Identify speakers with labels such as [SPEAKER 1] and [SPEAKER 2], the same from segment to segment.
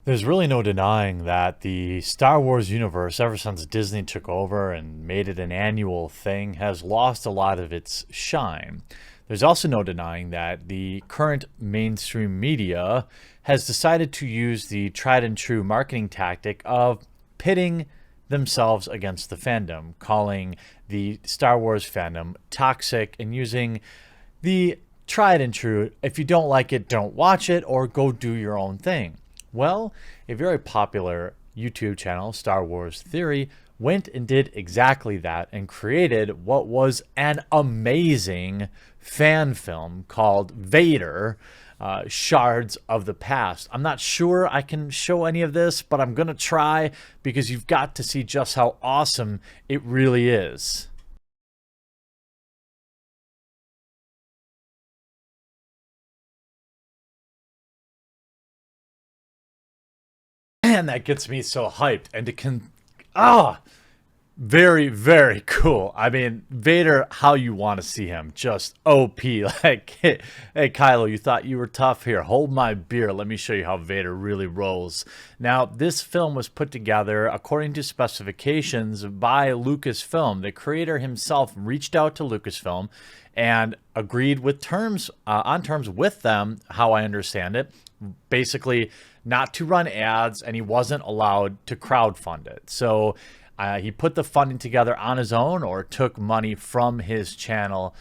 [SPEAKER 1] There's really no denying that the Star Wars universe, ever since Disney took over and made it an annual thing, has lost a lot of its shine. There's also no denying that the current mainstream media has decided to use the tried and true marketing tactic of pitting themselves against the fandom, calling the Star Wars fandom toxic and using the tried and true, if you don't like it, don't watch it or go do your own thing. Well, a very popular YouTube channel, Star Wars Theory, went and did exactly that and created what was an amazing fan film called Vader, Shards of the Past. I'm not sure I can show any of this, but I'm going to try because you've got to see just how awesome it really is. Man, that gets me so hyped. And to very, very cool. I mean, Vader, how you want to see him. Just OP. Like, hey, Kylo, you thought you were tough? Here, hold my beer. Let me show you how Vader really rolls. Now, this film was put together according to specifications by Lucasfilm. The creator himself reached out to Lucasfilm and agreed with terms, on terms with them, how I understand it. Basically, not to run ads, and he wasn't allowed to crowdfund it. So he put the funding together on his own or took money from his channel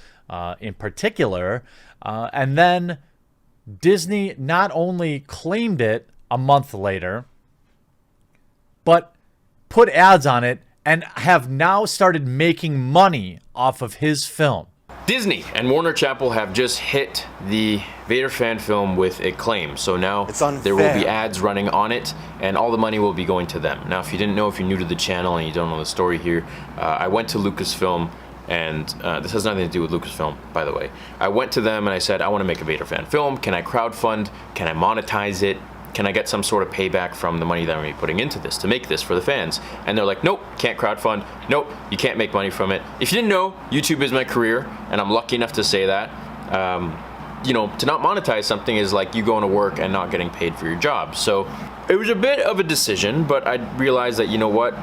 [SPEAKER 1] in particular. And then Disney not only claimed it a month later, but put ads on it and have now started making money off of his film.
[SPEAKER 2] Disney and Warner Chappell have just hit the Vader fan film with a claim. So now there will be ads running on it and all the money will be going to them. Now, if you didn't know, if you're new to the channel and you don't know the story here, I went to Lucasfilm, and this has nothing to do with Lucasfilm, by the way. I went to them and I said, I want to make a Vader fan film. Can I crowdfund? Can I monetize it? Can I get some sort of payback from the money that I'm going to be putting into this to make this for the fans? And they're like, nope, can't crowdfund. Nope, you can't make money from it. If you didn't know, YouTube is my career, and I'm lucky enough to say that. You know, to not monetize something is like you going to work and not getting paid for your job. So it was a bit of a decision, but I realized that, you know what,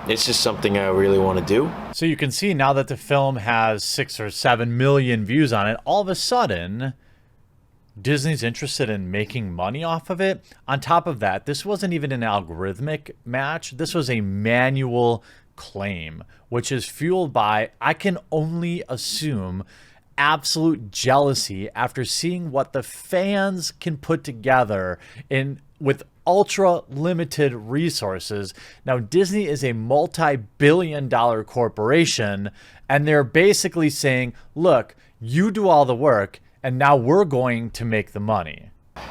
[SPEAKER 2] it's just something I really want to do.
[SPEAKER 1] So you can see now that the film has 6 or 7 million views on it, all of a sudden Disney's interested in making money off of it. On top of that, this wasn't even an algorithmic match. This was a manual claim, which is fueled by, I can only assume, absolute jealousy after seeing what the fans can put together with ultra limited resources. Now, Disney is a multi-billion-dollar corporation, and they're basically saying, look, you do all the work, and now we're going to make the money.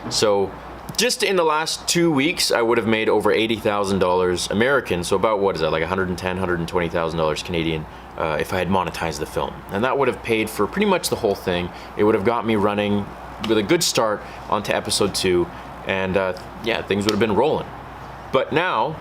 [SPEAKER 2] So just in the last 2 weeks, I would have made over $80,000 American. So about, what is that, like $110,000, $120,000 Canadian, if I had monetized the film. And that would have paid for pretty much the whole thing. It would have got me running with a good start onto episode 2. And yeah, things would have been rolling. But now,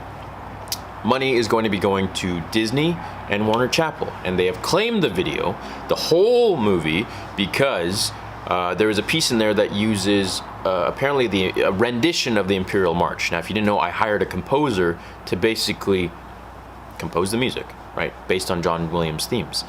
[SPEAKER 2] money is going to be going to Disney and Warner Chappell. And they have claimed the video, the whole movie, because there is a piece in there that uses apparently a rendition of the Imperial March. Now, if you didn't know, I hired a composer to basically compose the music, right, based on John Williams' themes.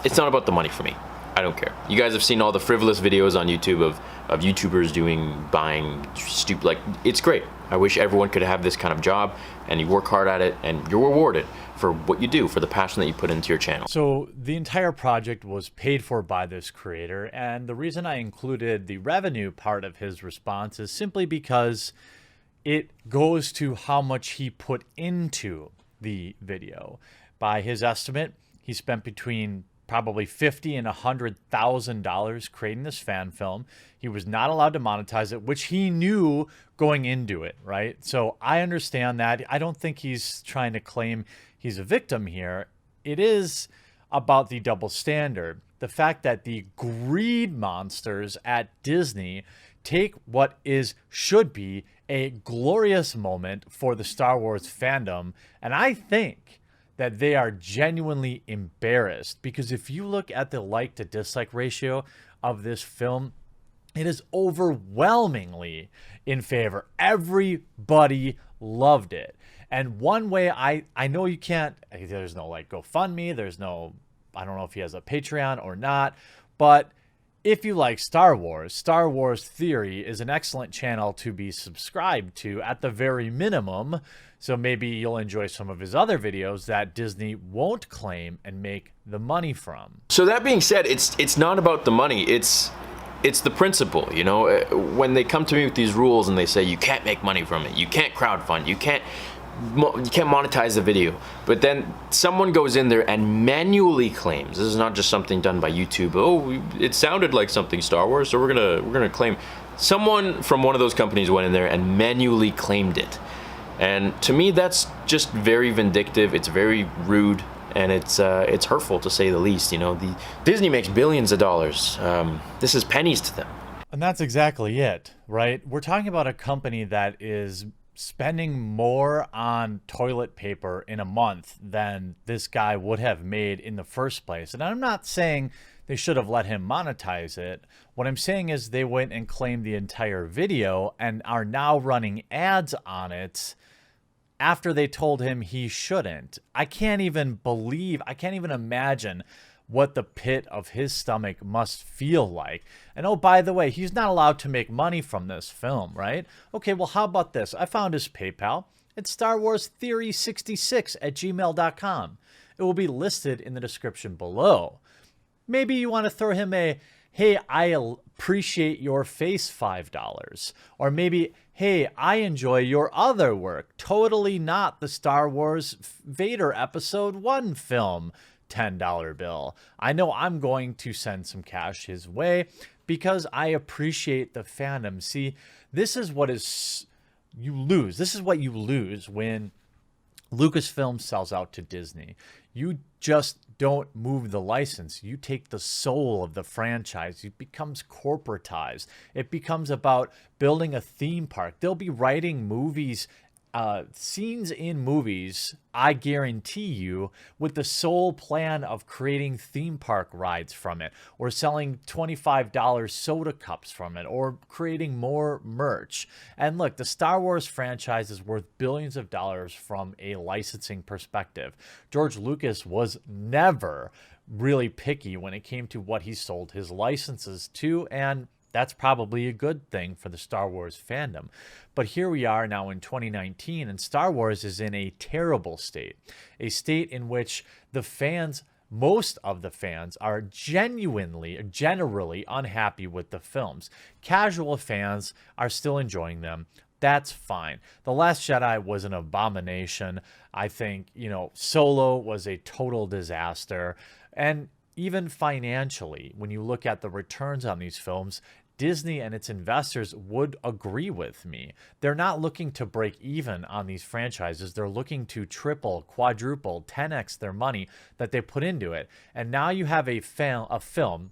[SPEAKER 2] It's not about the money for me. I don't care. You guys have seen all the frivolous videos on YouTube of YouTubers buying stupid, like, it's great. I wish everyone could have this kind of job, and you work hard at it, and you're rewarded for what you do, for the passion that you put into your channel.
[SPEAKER 1] So the entire project was paid for by this creator, and the reason I included the revenue part of his response is simply because it goes to how much he put into the video. By his estimate, he spent between probably $50,000 and $100,000 creating this fan film. He was not allowed to monetize it, which he knew going into it, right? So I understand that. I don't think he's trying to claim he's a victim here. It is about the double standard. The fact that the greed monsters at Disney take what should be a glorious moment for the Star Wars fandom, and I think that they are genuinely embarrassed, because if you look at the like to dislike ratio of this film, It is overwhelmingly in favor. Everybody loved it. And one way I know you can't, there's no like GoFundMe, there's no, I don't know if he has a Patreon or not, but if you like Star Wars Theory is an excellent channel to be subscribed to at the very minimum. So maybe you'll enjoy some of his other videos that Disney won't claim and make the money from.
[SPEAKER 2] So that being said, it's not about the money. It's the principle, you know. When they come to me with these rules and they say you can't make money from it, you can't crowdfund, you can't monetize the video, but then someone goes in there and manually claims, this is not just something done by YouTube, oh, it sounded like something Star Wars, so we're gonna claim. Someone from one of those companies went in there and manually claimed it. And to me, that's just very vindictive, it's very rude, and it's hurtful to say the least. You know, Disney makes billions of dollars. This is pennies to them.
[SPEAKER 1] And that's exactly it, right? We're talking about a company that is spending more on toilet paper in a month than this guy would have made in the first place. And I'm not saying they should have let him monetize it. What I'm saying is they went and claimed the entire video and are now running ads on it after they told him he shouldn't. I can't even imagine what the pit of his stomach must feel like. And oh, by the way, he's not allowed to make money from this film, right? Okay, well, how about this? I found his PayPal. It's StarWarsTheory66@gmail.com. It will be listed in the description below. Maybe you want to throw him a, hey, I appreciate your face $5. Or maybe, hey, I enjoy your other work. Totally not the Star Wars Vader Episode 1 film $10 bill. I know I'm going to send some cash his way because I appreciate the fandom. See, this is what you lose. This is what you lose when Lucasfilm sells out to Disney. You just don't move the license. You take the soul of the franchise. It becomes corporatized. It becomes about building a theme park. They'll be writing movies, scenes in movies, I guarantee you, with the sole plan of creating theme park rides from it, or selling $25 soda cups from it, or creating more merch. And look, the Star Wars franchise is worth billions of dollars from a licensing perspective. George Lucas was never really picky when it came to what he sold his licenses to, and that's probably a good thing for the Star Wars fandom. But here we are now in 2019, and Star Wars is in a terrible state. A state in which the fans, most of the fans, are generally unhappy with the films. Casual fans are still enjoying them. That's fine. The Last Jedi was an abomination. I think, Solo was a total disaster. And even financially, when you look at the returns on these films, Disney and its investors would agree with me. They're not looking to break even on these franchises. They're looking to triple, quadruple, 10x their money that they put into it. And now you have a film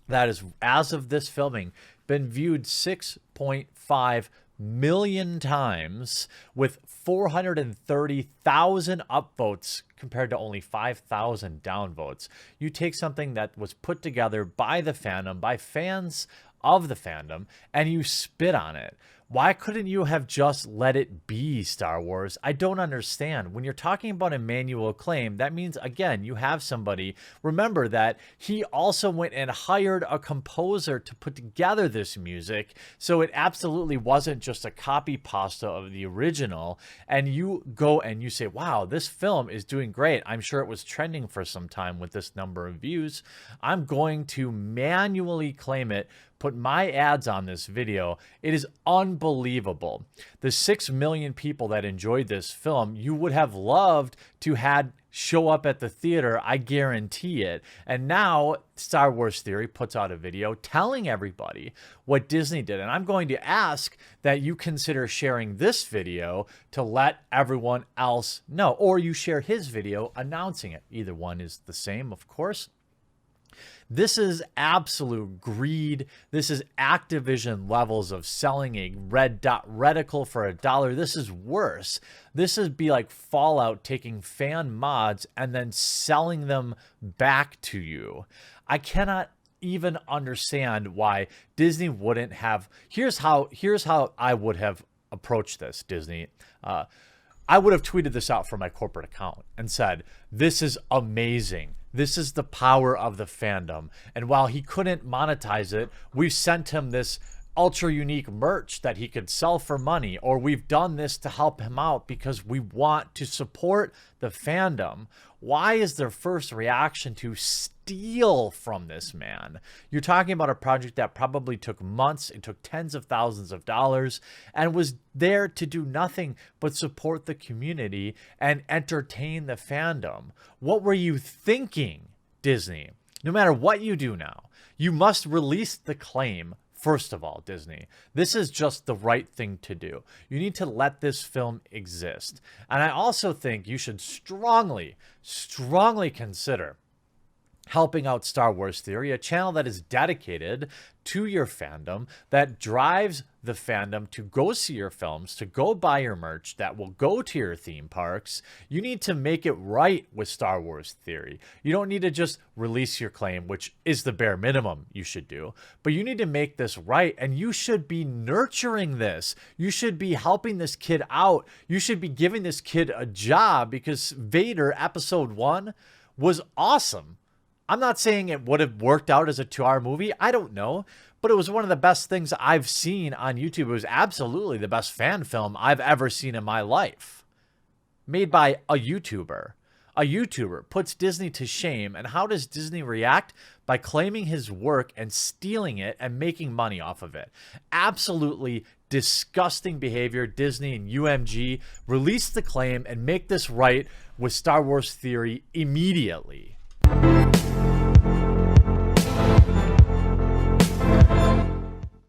[SPEAKER 1] that is, as of this filming, been viewed 6.5 million times with 430,000 upvotes compared to only 5,000 downvotes. You take something that was put together by the fandom, by fans of the fandom, and you spit on it. Why couldn't you have just let it be, Star Wars? I don't understand. When you're talking about a manual claim, that means, again, you have somebody. Remember that he also went and hired a composer to put together this music, so it absolutely wasn't just a copy pasta of the original. And you go and you say, wow, this film is doing great. I'm sure it was trending for some time with this number of views. I'm going to manually claim it, put my ads on this video. It is unbelievable. The 6 million people that enjoyed this film, you would have loved to had show up at the theater. I guarantee it. And now Star Wars Theory puts out a video telling everybody what Disney did. And I'm going to ask that you consider sharing this video to let everyone else know, or you share his video announcing it. Either one is the same, of course. This is absolute greed. This is Activision levels of selling a red dot reticle for $1. This is worse. This would be like Fallout taking fan mods and then selling them back to you. I cannot even understand why Disney wouldn't have. Here's how I would have approached this, Disney. I would have tweeted this out from my corporate account and said, "This is amazing. This is the power of the fandom." And while he couldn't monetize it, we sent him this ultra unique merch that he could sell for money, or we've done this to help him out because we want to support the fandom. Why is their first reaction to steal from this man? You're talking about a project that probably took months, it took tens of thousands of dollars, and was there to do nothing but support the community and entertain the fandom. What were you thinking, Disney? No matter what you do now, you must release the claim. First of all, Disney, this is just the right thing to do. You need to let this film exist. And I also think you should strongly consider helping out Star Wars Theory, a channel that is dedicated to your fandom, that drives the fandom to go see your films, to go buy your merch, that will go to your theme parks. You need to make it right with Star Wars Theory. You don't need to just release your claim, which is the bare minimum you should do, but you need to make this right, and you should be nurturing this. You should be helping this kid out. You should be giving this kid a job, because Vader Episode 1 was awesome. I'm not saying it would have worked out as a 2-hour movie. I don't know. But it was one of the best things I've seen on YouTube. It was absolutely the best fan film I've ever seen in my life. Made by a YouTuber. A YouTuber puts Disney to shame. And how does Disney react? By claiming his work and stealing it and making money off of it. Absolutely disgusting behavior. Disney and UMG, release the claim and make this right with Star Wars Theory immediately.